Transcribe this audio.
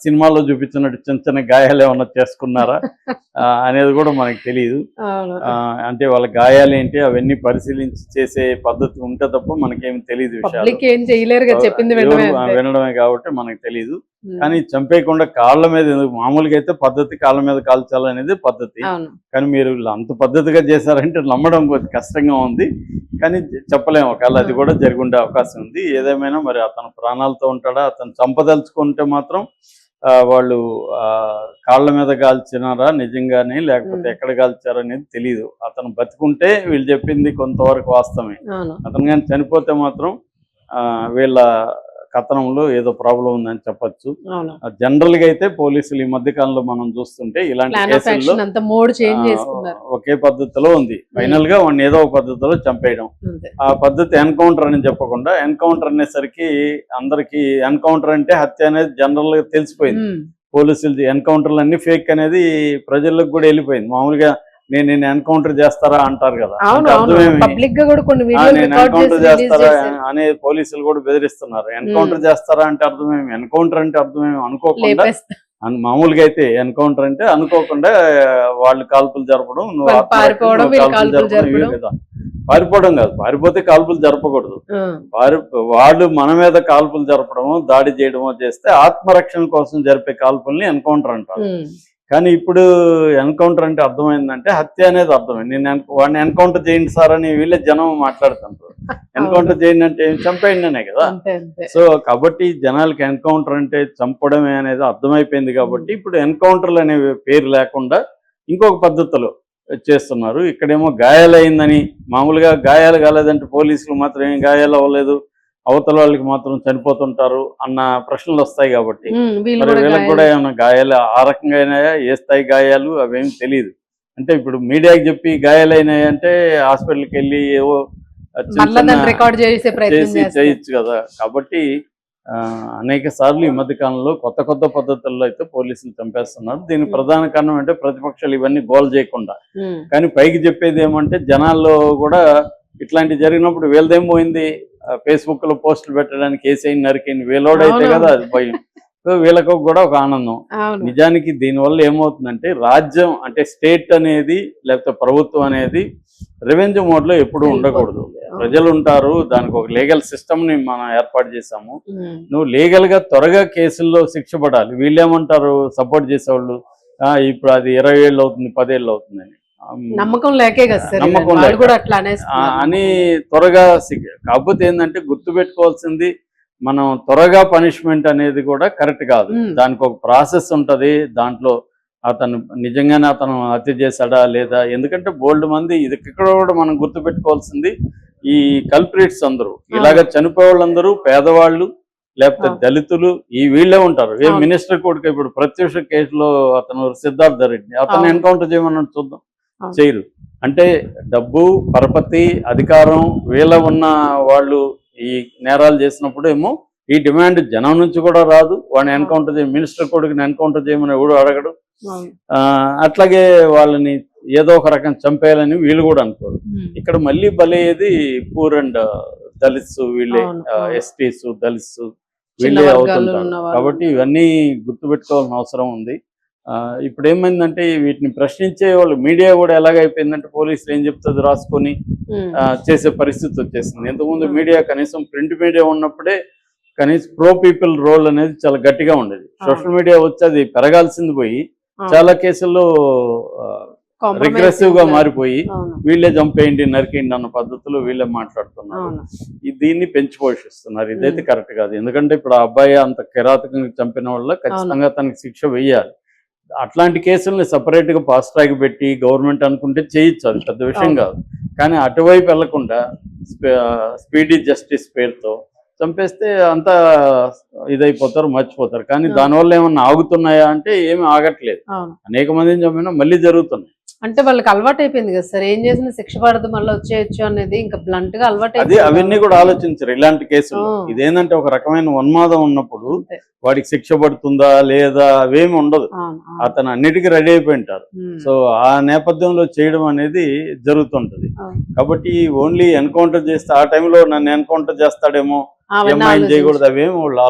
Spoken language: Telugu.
సినిమాలో చూపించినట్టు చిన్న చిన్న గాయాలు ఏమన్నా చేసుకున్నారా అనేది కూడా మనకు తెలియదు. అంటే వాళ్ళ గాయాలు ఏంటి అవన్నీ పరిశీలించి చేసే పద్ధతి ఉంటే తప్ప మనకేమి తెలియదు వినడమే కాబట్టి మనకు తెలియదు. కానీ చంపేయకుండా కాళ్ళ మీద మామూలుగా అయితే పద్ధతి కాళ్ళ మీద కాల్చాలనేది పద్ధతి. కానీ మీరు అంత పద్ధతిగా చేశారంటే నమ్మడం కొద్ది కష్టంగా ఉంది. కానీ చెప్పలేము, ఒకవేళ అది కూడా జరిగి ఉండే అవకాశం ఉంది. ఏదేమైనా మరి అతను ప్రాణాలతో ఉంటాడా, అతను చంపదలుచుకుంటే మాత్రం వాళ్ళు కాళ్ళ మీద కాల్చినారా నిజంగానే, లేకపోతే ఎక్కడ కాల్చారు అనేది తెలియదు. అతను బతికుంటే వీళ్ళు చెప్పింది కొంతవరకు వాస్తవమే. అతను కానీ చనిపోతే మాత్రం వీళ్ళ కథనంలో ఏదో ప్రాబ్లం ఉందని చెప్పొచ్చు. జనరల్ గా అయితే పోలీసులు ఈ మధ్య కాలంలో మనం చూస్తుంటే ఇలాంటి కేసుల్లో ఒకే పద్ధతిలో ఉంది. ఫైనల్ గా వాడిని ఏదో ఒక పద్ధతిలో చంపేయడం. ఆ పద్ధతి ఎన్కౌంటర్ అని చెప్పకుండా, ఎన్కౌంటర్ అనేసరికి అందరికి ఎన్కౌంటర్ అంటే హత్య అనేది జనరల్ గా తెలిసిపోయింది. పోలీసులు ఎన్కౌంటర్లు అన్ని ఫేక్ అనేది ప్రజలకు కూడా వెళ్ళిపోయింది. మామూలుగా నేను ఎన్కౌంటర్ చేస్తారా అంటారు కదా, నేను ఎన్కౌంటర్ చేస్తారా అనే పోలీసులు కూడా బెదిరిస్తున్నారు. ఎన్కౌంటర్ చేస్తారా అంటే అర్థమేమి, ఎన్కౌంటర్ అంటే అర్థమేమి అనుకోకుండా, మామూలుగా అయితే ఎన్కౌంటర్ అంటే అనుకోకుండా వాళ్ళు కాల్పులు జరపడం, నువ్వు పారిపోవడం కాదు. పారిపోతే కాల్పులు జరపకూడదు. వాళ్ళు మన మీద కాల్పులు జరపడమో దాడి చేయడమో చేస్తే ఆత్మరక్షణ కోసం జరిపే కాల్పుల్ని ఎన్కౌంటర్ అంటారు. కానీ ఇప్పుడు ఎన్కౌంటర్ అంటే అర్థమైందంటే హత్య అనేది అర్థమైంది. నేను వాడిని ఎన్కౌంటర్ చేయండి సార్ అని వీళ్ళే జనం మాట్లాడుతుంటారు. ఎన్కౌంటర్ చేయండి అంటే చంపేయండి అనే కదా. సో కాబట్టి జనాలకి ఎన్కౌంటర్ అంటే చంపడమే అనేది అర్థమైపోయింది. కాబట్టి ఇప్పుడు ఎన్కౌంటర్లు అనే పేరు లేకుండా ఇంకొక పద్ధతిలో చేస్తున్నారు. ఇక్కడేమో గాయాలైందని, మామూలుగా గాయాలు కాలేదంటే పోలీసులు మాత్రం ఏం గాయాలు అవ్వలేదు, అవతల వాళ్ళకి మాత్రం చనిపోతుంటారు అన్న ప్రశ్నలు వస్తాయి. కాబట్టి మరి వీళ్ళకి కూడా ఏమైనా గాయాలు ఆ రకంగా అయినాయా, ఏ స్థాయి గాయాలు అవేమి తెలియదు. అంటే ఇప్పుడు మీడియాకి చెప్పి గాయాలైనాయి అంటే హాస్పిటల్కి వెళ్ళి ఏవో చేయొచ్చు కదా. కాబట్టి అనేక సార్లు ఈ మధ్య కాలంలో కొత్త కొత్త పద్ధతుల్లో అయితే పోలీసులు చంపేస్తున్నారు. దీనికి ప్రధాన కారణం అంటే ప్రతిపక్షాలు ఇవన్నీ గోల్ చేయకుండా. కానీ పైకి చెప్పేది ఏమంటే జనాల్లో కూడా ఇట్లాంటి జరిగినప్పుడు వీళ్ళదేం పోయింది, ఫేస్బుక్ లో పోస్టులు పెట్టడానికి కేసీఐ నరికింది వీళ్ళోడైతే కదా అది భయం. సో వీళ్ళకు కూడా ఒక ఆనందం. నిజానికి దీనివల్ల ఏమవుతుందంటే రాజ్యం అంటే స్టేట్ అనేది లేకపోతే ప్రభుత్వం అనేది రెవెన్యూ మోడ్ లో ఎప్పుడు ఉండకూడదు. ప్రజలు ఉంటారు, దానికి ఒక లీగల్ సిస్టమ్ ని మనం ఏర్పాటు చేసాము. నువ్వు లీగల్ గా త్వరగా కేసుల్లో శిక్ష పడాలి. వీళ్ళేమంటారు సపోర్ట్ చేసేవాళ్ళు, ఇప్పుడు అది 20 ఏళ్ళు అవుతుంది 10 ఏళ్ళు అవుతుందని నమ్మకం లేకే అని త్వరగా. కాకపోతే ఏంటంటే గుర్తుపెట్టుకోవాల్సింది, మనం త్వరగా పనిష్మెంట్ అనేది కూడా కరెక్ట్ కాదు. దానికి ఒక ప్రాసెస్ ఉంటది. దాంట్లో అతను నిజంగానే అతను హత్య చేశాడా లేదా, ఎందుకంటే బోల్డ్ మంది ఇది ఇక్కడ కూడా మనం గుర్తుపెట్టుకోవాల్సింది, ఈ కల్ప్రిట్స్ అందరూ ఇలాగ చనిపోయే వాళ్ళందరూ పేదవాళ్ళు లేకపోతే దళితులు ఈ వీళ్ళే ఉంటారు. ఏ మినిస్టర్ కొడుకు ఇప్పుడు ప్రత్యక్ష కేసులో అతను సిద్ధార్థ రెడ్డి, అతను ఎన్కౌంటర్ చేయమన్నట్టు చూద్దాం, చేయరు. అంటే డబ్బు పరపతి అధికారం వీళ్ళ ఉన్న వాళ్ళు ఈ నేరాలు చేసినప్పుడు ఏమో ఈ డిమాండ్ జనం నుంచి కూడా రాదు. వాడిని ఎన్కౌంటర్ చేయ, మినిస్టర్ కొడుకుని ఎన్కౌంటర్ చేయమని ఎవడు అడగడు. అట్లాగే వాళ్ళని ఏదో ఒక రకం చంపేయాలని వీళ్ళు కూడా అనుకోరు. ఇక్కడ మళ్ళీ బలయ్యేది పూర్ అండ్ దళిత్స్, వీళ్ళే ఎస్టీస్ దళిత్స్ వీళ్ళే అవుతుంటారు. కాబట్టి ఇవన్నీ గుర్తుపెట్టుకోవాల్సిన అవసరం ఉంది. ఇప్పుడు ఏమైందంటే వీటిని ప్రశ్నించే వాళ్ళు మీడియా కూడా ఎలాగైపోయిందంటే పోలీసులు ఏం చెప్తుంది రాసుకొని చేసే పరిస్థితి వచ్చేసింది. ఇంతకుముందు మీడియా కనీసం ప్రింట్ మీడియా ఉన్నప్పుడే కనీసం ప్రో పీపుల్ రోల్ అనేది చాలా గట్టిగా ఉండేది. సోషల్ మీడియా వచ్చి అది పెరగాల్సింది పోయి చాలా కేసుల్లో రిగ్రెసివ్ గా మారిపోయి వీళ్ళే చంపేయండి నరికేయండి అన్న పద్ధతిలో వీళ్ళే మాట్లాడుతున్నారు. దీన్ని పెంచి పోషిస్తున్నారు. ఇదైతే కరెక్ట్ కాదు. ఎందుకంటే ఇప్పుడు ఆ అబ్బాయి అంత కిరాతకంగా చంపిన వల్ల ఖచ్చితంగా తనకి శిక్ష వేయాలి. అట్లాంటి కేసుల్ని సపరేట్ గా ఫాస్ట్ ట్రాక్ పెట్టి గవర్నమెంట్ అనుకుంటే చేయొచ్చు, అది పెద్ద విషయం కాదు. కానీ అటువైపు వెళ్లకుండా స్పీడీ జస్టిస్ పేరుతో చంపేస్తే అంతా ఇదైపోతారు, మర్చిపోతారు. కానీ దానివల్ల ఏమన్నా ఆగుతున్నాయా అంటే ఏమి ఆగట్లేదు. అనేక మందిని చంపినా మళ్ళీ జరుగుతున్నాయి. అంటే వాళ్ళకి అలవాటు అయిపోయింది కదా సార్, ఏం చేసినా శిక్ష పడదు మళ్ళీ వచ్చేయచ్చు అనేది ఇంకా బ్లంట్ గా అలవాటు. అది అవన్నీ కూడా ఆలోచించరు ఇలాంటి కేసులు. ఇదేంటంటే ఒక రకమైన ఉన్మాదం ఉన్నప్పుడు వాడికి శిక్ష పడుతుందా లేదా అవేమి ఉండదు. అతను అన్నిటికీ రెడీ అయిపోయి ఉంటారు. సో ఆ నేపథ్యంలో చేయడం అనేది జరుగుతుంటది. కాబట్టి ఓన్లీ ఎన్కౌంటర్ చేస్తే ఆ టైంలో నన్ను ఎన్కౌంటర్ చేస్తాడేమో, చేయకూడదు, అవేమి వాళ్ళు